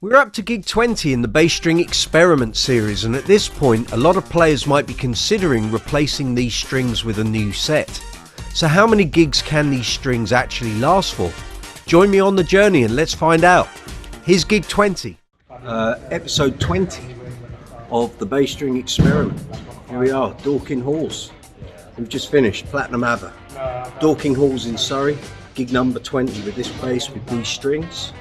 We're up to gig 20 in the bass string experiment series, and at this point a lot of players might be considering replacing these strings with a new set. So how many gigs can these strings actually last for? Join me on the journey and let's find out. Here's gig 20. Episode 20 of the bass string experiment. Here we are, Dorking Halls. We've just finished Platinum ABBA. Dorking Halls in Surrey, gig number 20 with this bass with these strings.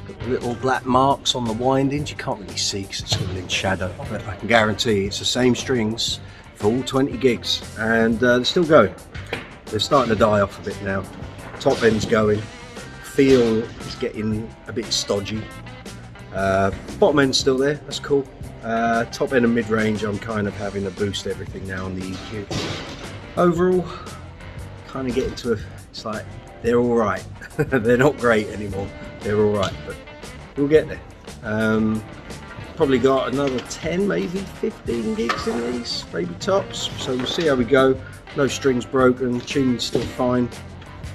Got the little black marks on the windings. You can't really see because it's all in shadow, but I can guarantee it's the same strings for all 20 gigs, and they're still going. They're starting to die off a bit now. Top end's going. Feel is getting a bit stodgy. Bottom end's still there, that's cool. Top end and mid range, I'm kind of having to boost everything now on the EQ. Overall, kind of getting to it's like they're all right. They're not great anymore. They're all right, but we'll get there. Probably got another 10, maybe 15 gigs in these, maybe tops. So we'll see how we go. No strings broken, tuning's still fine.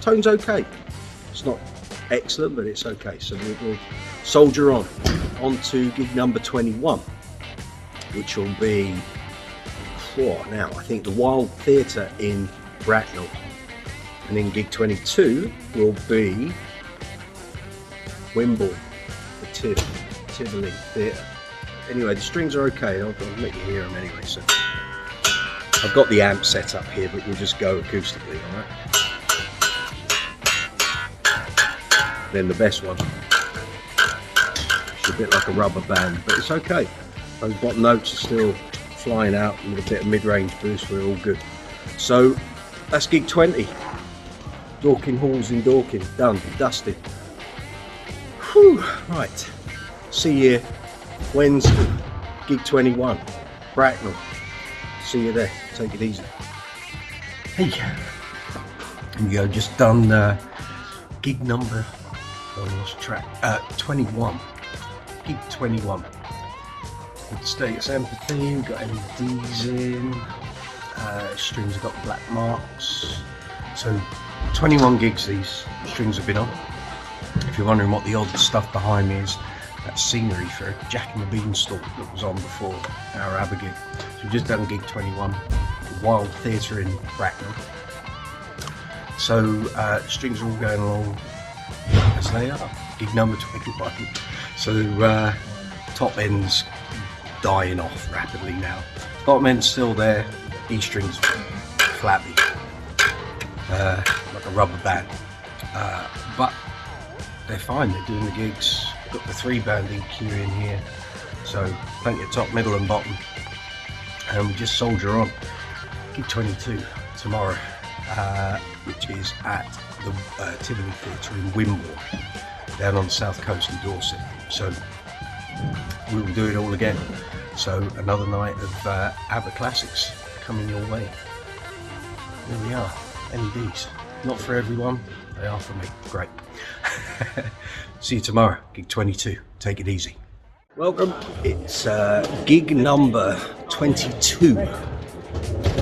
Tone's okay. It's not excellent, but it's okay. So we'll soldier on to gig number 21, which will be now I think the Wild Theatre in Bracknell, and then gig 22 will be Wimborne, the Tivoli Theatre. Anyway, the strings are okay. I'll let you hear them anyway. So I've got the amp set up here, but we'll just go acoustically, all right? Then the best one. It's a bit like a rubber band, but it's okay. Those bottom notes are still flying out with a bit of mid-range boost. We're all good. So that's gig 20. Dorking Halls in Dorking, done, dusted. Whew, right. See you Wednesday, gig 21, Bracknell. See you there. Take it easy. Hey, here we go. Just done gig number. Oh, lost track. 21. Gig 21. With status empathy. We've got LEDs in. Strings have got black marks. So 21 gigs these strings have been on. If you're wondering what the odd stuff behind me is, that's scenery for Jack and the Beanstalk that was on before our ABBA gig. So we've just done gig 21, Wild Theatre in Bracknell. So strings are all going along as they are. Gig number 21. So top end's dying off rapidly now. Bottom end's still there. E strings flappy, like a rubber band. But they're fine. They're doing the gigs. Got the 3-band EQ in here, so plenty of top, middle, and bottom. And we just soldier on. Gig 22 tomorrow, which is at the Tivoli Theatre in Wimborne, down on the south coast of Dorset. So we will do it all again. So another night of ABBA classics coming your way. There we are. LEDs. Not for everyone. They are for me. Great. See you tomorrow, gig 22. Take it easy. Welcome. It's gig number 22.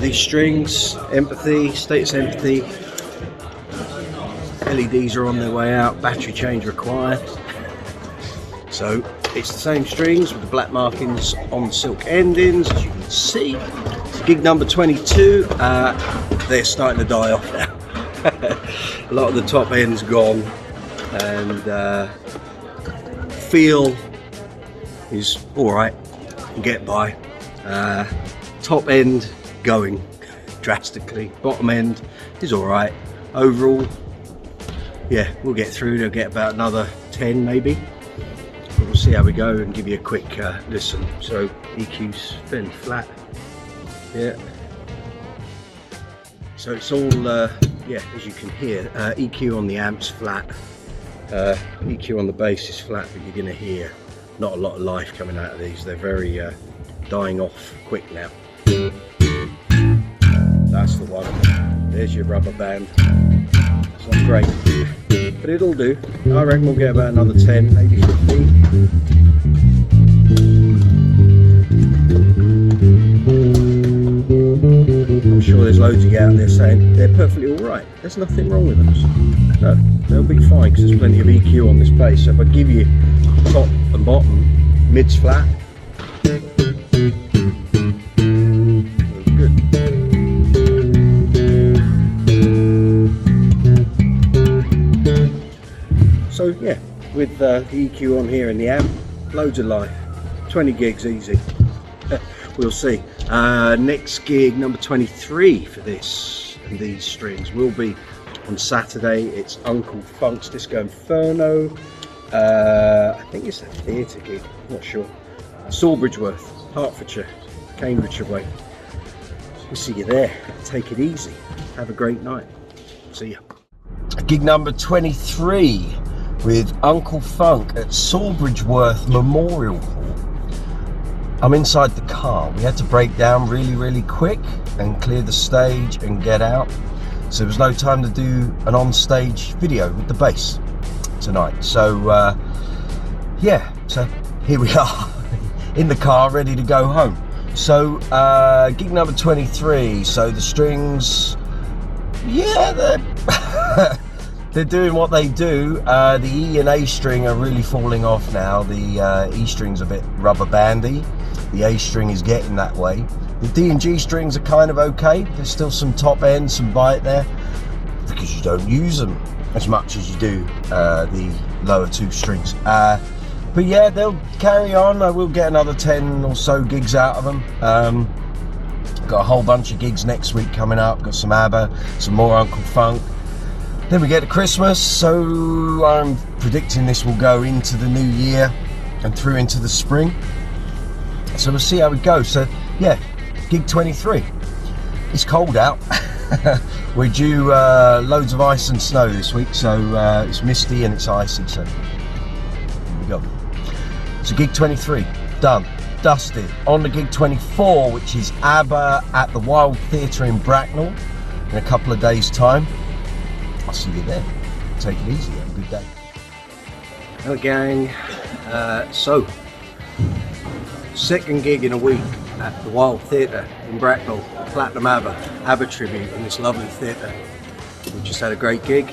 These strings, empathy, status empathy. LEDs are on their way out. Battery change required. So it's the same strings with the black markings on the silk endings, as you can see. It's gig number 22. They're starting to die off now. A lot of the top end's gone, and feel is alright, get by. Top end going drastically, bottom end is alright. Overall, yeah, we'll get through. They'll get about another 10 maybe. But we'll see how we go and give you a quick listen. So EQ's fairly flat, yeah. So it's all, yeah, as you can hear, EQ on the amp's flat, EQ on the bass is flat, but you're going to hear not a lot of life coming out of these. They're very dying off quick now. That's the one. There's your rubber band. It's not great, but it'll do. I reckon we'll get about another 10, maybe 15. I'm sure there's loads of you out there saying they're perfectly alright. There's nothing wrong with them. No, they'll be fine because there's plenty of EQ on this bass. So if I give you top and bottom, mid's flat. Good. So yeah, with the EQ on here and the amp, loads of life. 20 gigs easy. We'll see. Next gig number 23 for this and these strings will be on Saturday. It's Uncle Funk's Disco Inferno. I think it's a theatre gig, not sure. Sawbridgeworth, Hertfordshire, Cambridgeshire way. We'll see you there. Take it easy. Have a great night. See ya. Gig number 23 with Uncle Funk at Sawbridgeworth Memorial Hall. I'm inside the car. We had to break down really quick and clear the stage and get out. So there was no time to do an on-stage video with the bass tonight. So yeah, so here we are in the car ready to go home. So gig number 23. So the strings, yeah, they're doing what they do. The E and A string are really falling off now. The E string's a bit rubber bandy. The A string is getting that way. The D and G strings are kind of okay. There's still some top end, some bite there, because you don't use them as much as you do the lower two strings. But yeah, they'll carry on. I will get another 10 or so gigs out of them. Got a whole bunch of gigs next week coming up. Got some ABBA, some more Uncle Funk. Then we get to Christmas, so I'm predicting this will go into the new year and through into the spring. So we'll see how it goes. So yeah, gig 23. It's cold out. We're due loads of ice and snow this week, so it's misty and it's icy. So here we go. So gig 23 done, dusted. On to gig 24, which is ABBA at the Wild Theatre in Bracknell in a couple of days' time. I'll see you there. Take it easy. Have a good day. Hello gang. So second gig in a week at the Wild Theatre in Bracknell, Platinum ABBA tribute in this lovely theatre. We just had a great gig,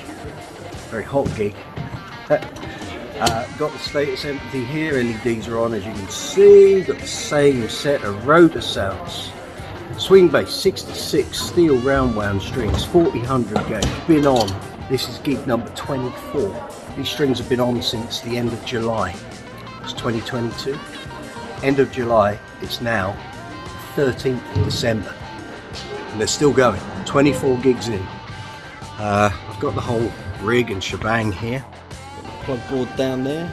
very hot gig. Got the status empathy here, LEDs are on as you can see. Got the same set of Rotosounds. Swing bass, 66 steel round wound strings, 4000 gauge, been on. This is gig number 24. These strings have been on since the end of July. It's 2022. End of July, it's now 13th of December. And they're still going, 24 gigs in. I've got the whole rig and shebang here. Got the plug board down there.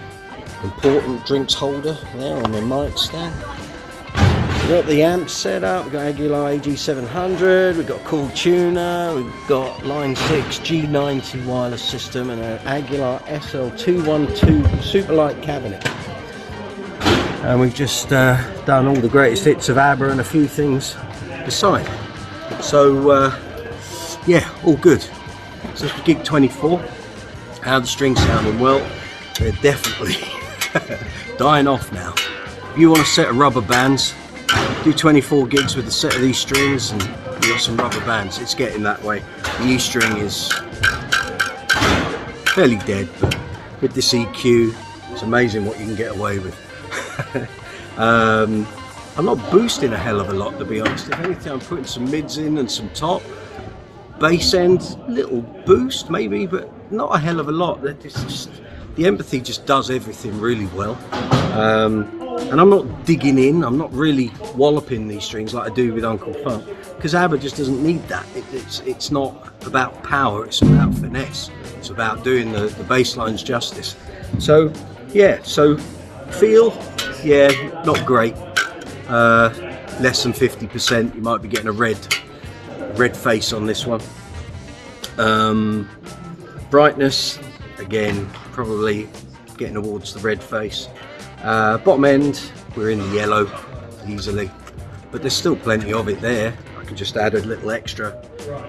Important drinks holder there on the mic stand. We've got the amp set up, we've got Aguilar AG700, we've got a cool tuner, we've got Line 6 G90 wireless system and an Aguilar SL212 Superlight cabinet. And we've just done all the greatest hits of ABBA and a few things beside. So yeah, all good. So this is gig 24. How the strings sounding? Well, they're definitely dying off now. If you want a set of rubber bands, do 24 gigs with a set of these strings and you got some rubber bands. It's getting that way. The E string is fairly dead, but with this EQ, it's amazing what you can get away with. I'm not boosting a hell of a lot, to be honest. If anything, I'm putting some mids in and some top. Bass end, little boost maybe, but not a hell of a lot. The empathy just does everything really well. And I'm not digging in, I'm not really walloping these strings like I do with Uncle Funk, because ABBA just doesn't need that. It's not about power, it's about finesse. It's about doing the bass lines justice. So yeah, so feel, yeah, not great. Less than 50%. You might be getting a red face on this one. Brightness, again, probably getting towards the red face. Bottom end, we're in the yellow easily, but there's still plenty of it there. I can just add a little extra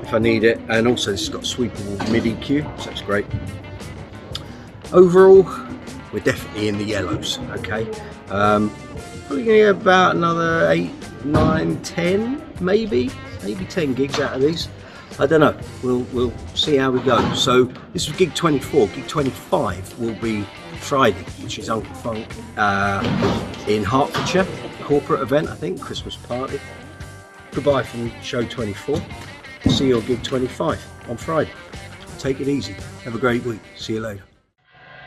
if I need it. And also this has got sweepable mid EQ, so that's great. Overall, we're definitely in the yellows, okay? Probably gonna get about another 8, 9, 10, maybe 10 gigs out of these. I don't know, we'll see how we go. So this was gig 24. Gig 25 will be Friday, which is Uncle Funk in Hertfordshire, corporate event, I think, Christmas party. Goodbye from show 24. See you on gig 25 on Friday. Take it easy. Have a great week. See you later.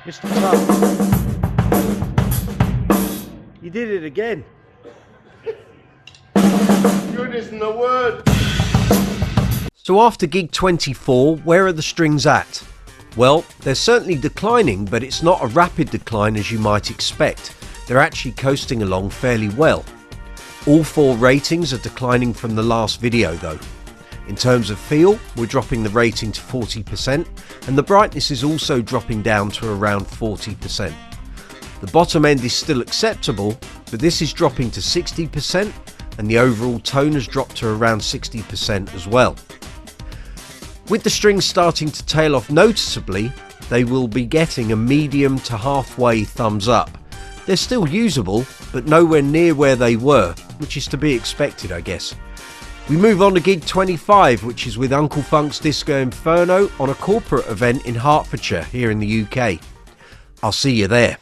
Mr. Tuck, you did it again. Good isn't a word. So after gig 24, where are the strings at? Well, they're certainly declining, but it's not a rapid decline as you might expect. They're actually coasting along fairly well. All 4 ratings are declining from the last video though. In terms of feel, we're dropping the rating to 40%, and the brightness is also dropping down to around 40%. The bottom end is still acceptable, but this is dropping to 60%, and the overall tone has dropped to around 60% as well. With the strings starting to tail off noticeably, they will be getting a medium to halfway thumbs up. They're still usable, but nowhere near where they were, which is to be expected, I guess. We move on to gig 25, which is with Uncle Funk's Disco Inferno on a corporate event in Hertfordshire here in the UK. I'll see you there.